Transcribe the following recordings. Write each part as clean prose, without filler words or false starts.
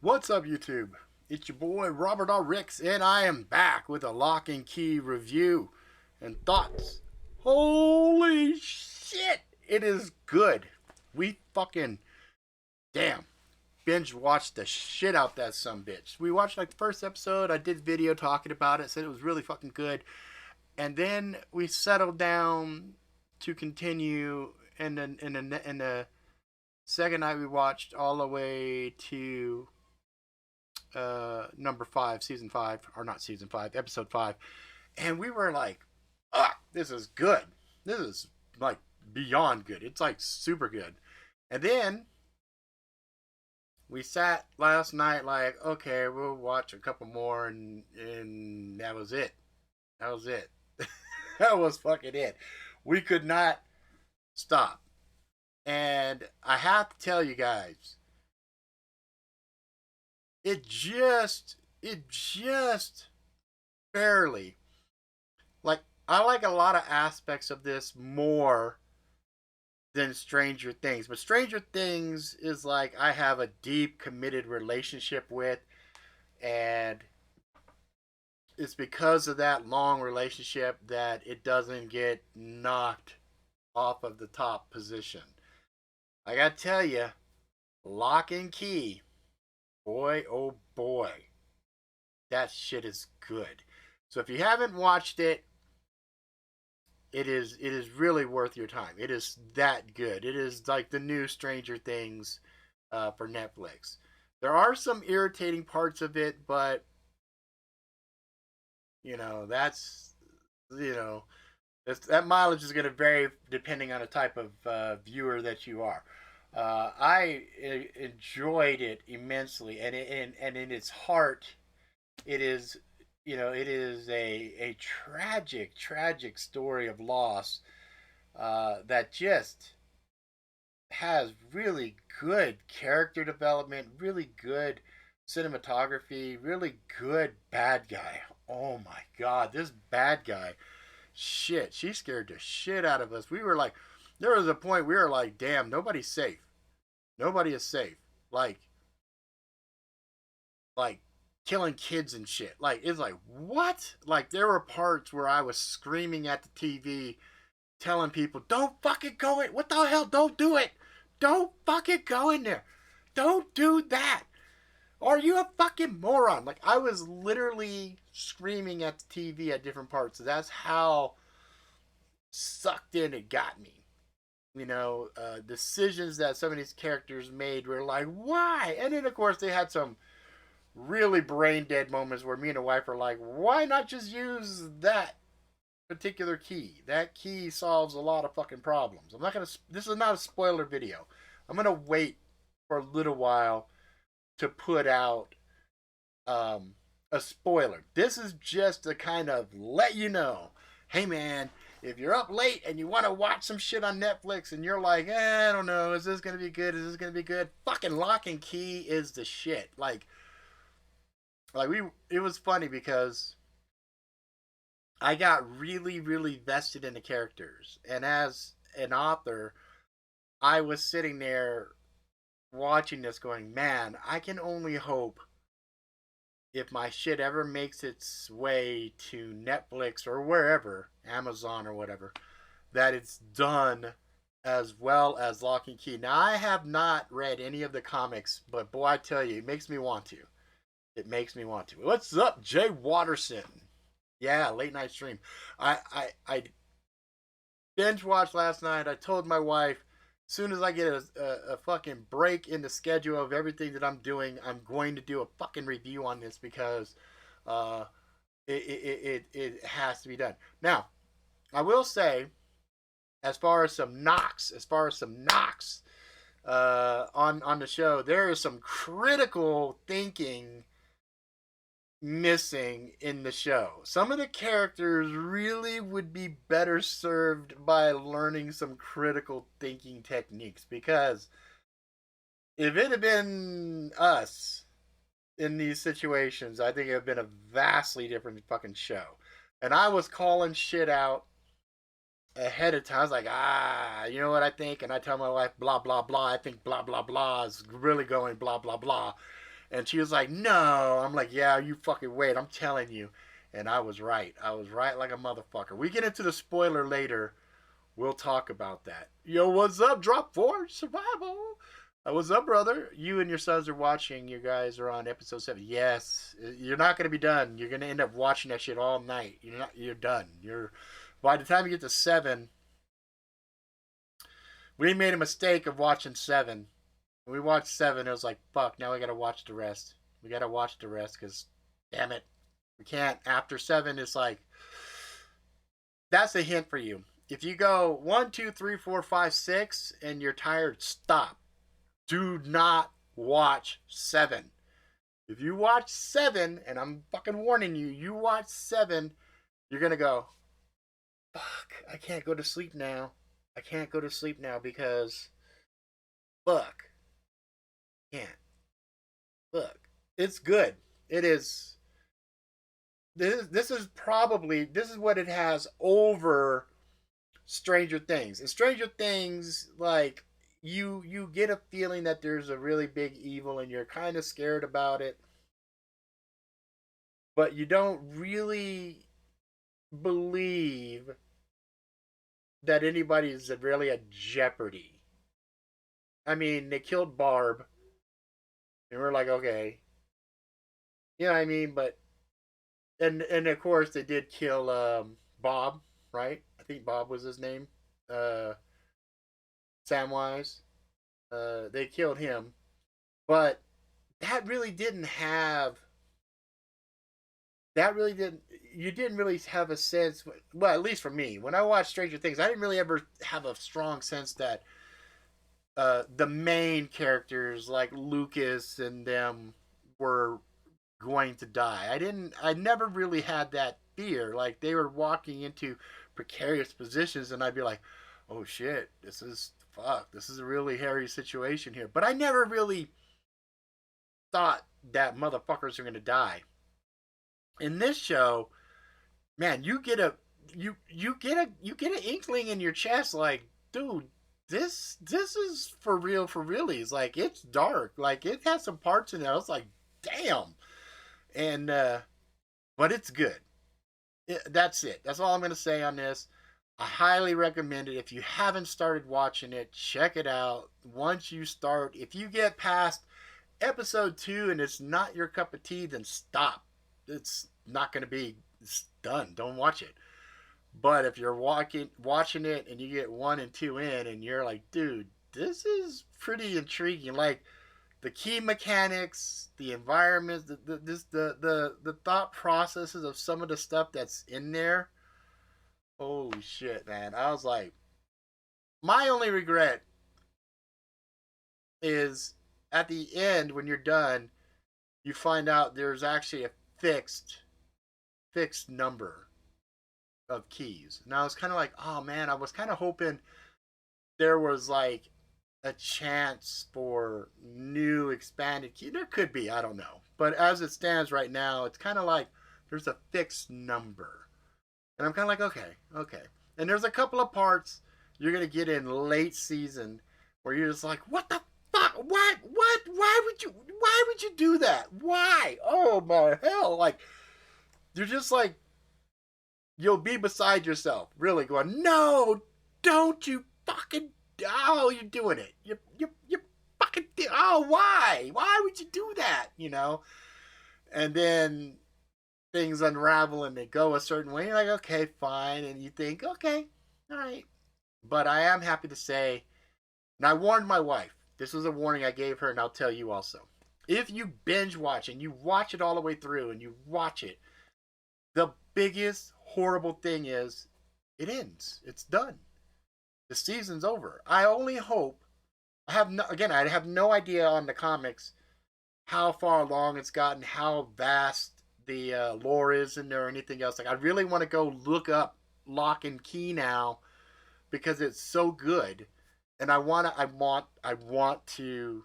What's up, YouTube? It's your boy Robert R. Ricks, and I am back with a Lock and Key review and thoughts. Holy shit! It is good. We fucking damn binge watched the shit out that sumbitch. We watched like the first episode. I did video talking about it, said it was really fucking good, and then we settled down to continue. And then in the second night, we watched all the way to number 5, season 5, or not season 5, episode 5, and we were like, this is good. This is like beyond good. It's like super good. And then we sat last night like, okay, we'll watch a couple more, and that was it. That was it. That was fucking it. We could not stop. And I have to tell you guys, it just barely, like, I like a lot of aspects of this more than Stranger Things. But Stranger Things is like I have a deep committed relationship with, and it's because of that long relationship that it doesn't get knocked off of the top position. I gotta tell you, Lock and Key, boy oh boy, that shit is good. So if you haven't watched it, it is really worth your time. It is that good. It is like the new Stranger Things for Netflix. There are some irritating parts of it, but that's that mileage is going to vary depending on the type of viewer that you are. I enjoyed it immensely, and in its heart, it is it is a tragic story of loss that just has really good character development, really good cinematography, really good bad guy. Oh my god, this bad guy, shit, she scared the shit out of us. We were like, there was a point we were like, damn, nobody's safe. Nobody is safe. Like killing kids and shit. Like, it's like, what? Like, there were parts where I was screaming at the TV, telling people, don't fucking go in. What the hell? Don't do it. Don't fucking go in there. Don't do that. Are you a fucking moron? Like, I was literally screaming at the TV at different parts. So that's how sucked in it got me. Decisions that some of these characters made were like, why? And then, of course, they had some really brain dead moments where me and the wife are like, why not just use that particular key? That key solves a lot of fucking problems. I'm not gonna. This is not a spoiler video. I'm gonna wait for a little while to put out a spoiler. This is just to kind of let you know, hey man, if you're up late and you want to watch some shit on Netflix and you're like, I don't know, is this gonna be good? Is this gonna be good? Fucking Lock and Key is the shit. It was funny because I got really vested in the characters, and as an author, I was sitting there watching this, going, man, I can only hope if my shit ever makes its way to Netflix or wherever, Amazon or whatever, that it's done as well as Lock and Key. Now, I have not read any of the comics, but boy, I tell you, it makes me want to. It makes me want to. What's up, Jay Watterson? Yeah, late night stream. I binge watched last night. I told my wife, as soon as I get a fucking break in the schedule of everything that I'm doing, I'm going to do a fucking review on this because it has to be done. Now, I will say, as far as some knocks on the show, there is some critical thinking missing in the show. Some of the characters really would be better served by learning some critical thinking techniques, because If it had been us in these situations, I think it would have been a vastly different fucking show. And I was calling shit out ahead of time. I was like, you know what I think? And I tell my wife, blah, blah, blah. I think blah, blah, blah is really going blah, blah, blah. And she was like, no. I'm like, yeah, you fucking wait. I'm telling you. And I was right. I was right like a motherfucker. We get into the spoiler later. We'll talk about that. Yo, what's up? Drop 4 survival. What's up, brother? You and your sons are watching. You guys are on episode 7. Yes, you're not gonna be done. You're gonna end up watching that shit all night. You're not. You're done. You're. By the time you get to 7, we made a mistake of watching 7. When we watched 7, it was like, fuck. Now we gotta watch the rest. We gotta watch the rest because, damn it, we can't. After 7, it's like that's a hint for you. If you go 1, 2, 3, 4, 5, 6, and you're tired, stop. Do not watch 7. If you watch 7, and I'm fucking warning you, you watch 7, you're gonna go, fuck, I can't go to sleep now. I can't go to sleep now because, fuck, can't. Look, it's good. It is. This is probably this is what it has over Stranger Things. In Stranger Things, like you get a feeling that there's a really big evil and you're kind of scared about it, but you don't really believe that anybody is really a jeopardy. I mean, they killed Barb, and we're like, okay, you know what I mean? But and of course they did kill Bob, right? I think Bob was his name. Uh, Samwise. They killed him, but that really didn't have. That really didn't. You didn't really have a sense. Well, at least for me, when I watched Stranger Things, I didn't really ever have a strong sense that the main characters like Lucas and them were going to die. I didn't. I never really had that fear. Like they were walking into precarious positions, and I'd be like, "Oh shit, this is fuck. This is a really hairy situation here." But I never really thought that motherfuckers are gonna die. In this show, man, you get an inkling in your chest, like, dude, this is for real for realies. Like it's dark. Like it has some parts in there. I was like, damn. And but it's good. That's it. That's all I'm gonna say on this. I highly recommend it. If you haven't started watching it, check it out. Once you start, if you get past episode 2 and it's not your cup of tea, then stop. It's not gonna be. It's done. Don't watch it. But if you're watching it and you get 1 and 2 in and you're like, dude, this is pretty intriguing. Like the key mechanics, the environments, the thought processes of some of the stuff that's in there. Holy shit, man! I was like, my only regret is at the end when you're done, you find out there's actually a fixed number of keys. And I was kind of like, oh man, I was kind of hoping there was like a chance for new expanded key. There could be, I don't know. But as it stands right now, it's kind of like there's a fixed number. And I'm kind of like, okay, okay. And there's a couple of parts you're going to get in late season where you're just like, what the fuck? What? Why would you do that? Why? Oh my hell. Like, you're just like, you'll be beside yourself, really going, no, don't you fucking, oh, you're doing it. You fucking, oh, why? Why would you do that? You know? And then things unravel and they go a certain way. You're like, okay, fine. And you think, okay, all right. But I am happy to say, and I warned my wife, this was a warning I gave her, and I'll tell you also. If you binge watch and you watch it all the way through and you watch it, the biggest horrible thing is it ends. It's done. The season's over. I only hope. I have no idea on the comics how far along it's gotten, how vast the lore is in there, or anything else. Like I really want to go look up Lock and Key now because it's so good, and I want to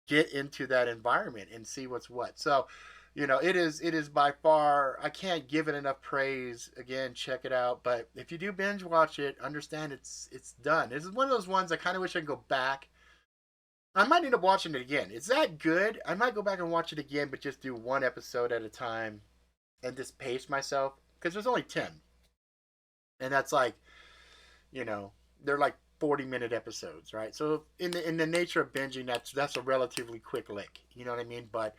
get into that environment and see what's what. So, it is by far, I can't give it enough praise. Again, check it out. But if you do binge watch it, understand it's done. This is one of those ones I kind of wish I could go back. I might end up watching it again. It's that good. I might go back and watch it again, but just do one episode at a time and just pace myself because there's only 10, and that's like, you know, they're like 40-minute episodes, right? So in the nature of binging, that's a relatively quick lick. You know what I mean? But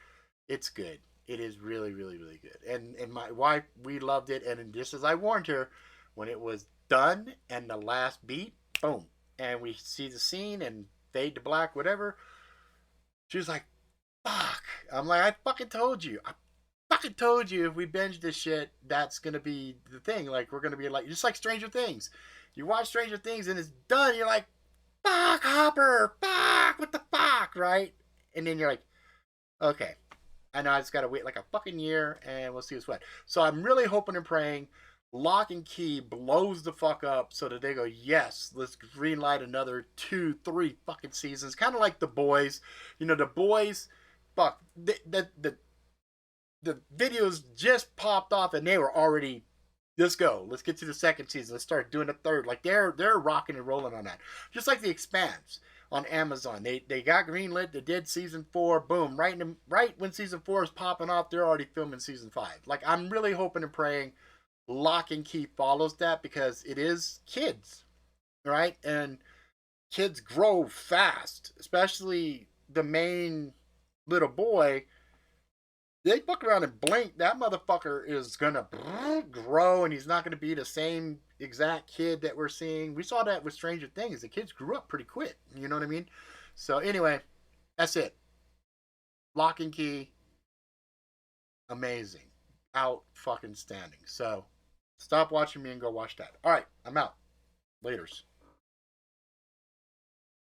it's good. It is really, really, really good. And my wife, we loved it. And just as I warned her, when it was done and the last beat, boom, and we see the scene and fade to black, whatever. She was like, "Fuck!" I'm like, "I fucking told you. I fucking told you if we binge this shit, that's gonna be the thing. Like we're gonna be like just like Stranger Things. You watch Stranger Things and it's done. You're like, fuck Hopper, fuck, what the fuck, right? And then you're like, okay, I know I just gotta wait like a fucking year and we'll see what's what. So I'm really hoping and praying Lock and Key blows the fuck up so that they go, yes, let's greenlight another 2, 3 fucking seasons. Kind of like the boys. The boys, fuck, the videos just popped off and they were already, let's go, let's get to the second season, let's start doing the third. Like they're rocking and rolling on that, just like the Expanse on Amazon. They got greenlit, they did season 4, boom, right when season 4 is popping off, they're already filming season 5. Like I'm really hoping and praying Lock and Key follows that because it is kids, right? And kids grow fast, especially the main little boy. They fuck around and blink, that motherfucker is gonna grow, and he's not gonna be the same exact kid that we're seeing. We saw that with Stranger Things. The kids grew up pretty quick. You know what I mean? So anyway, that's it. Lock and Key, amazing, out fucking standing. So stop watching me and go watch that. All right, I'm out. Laters.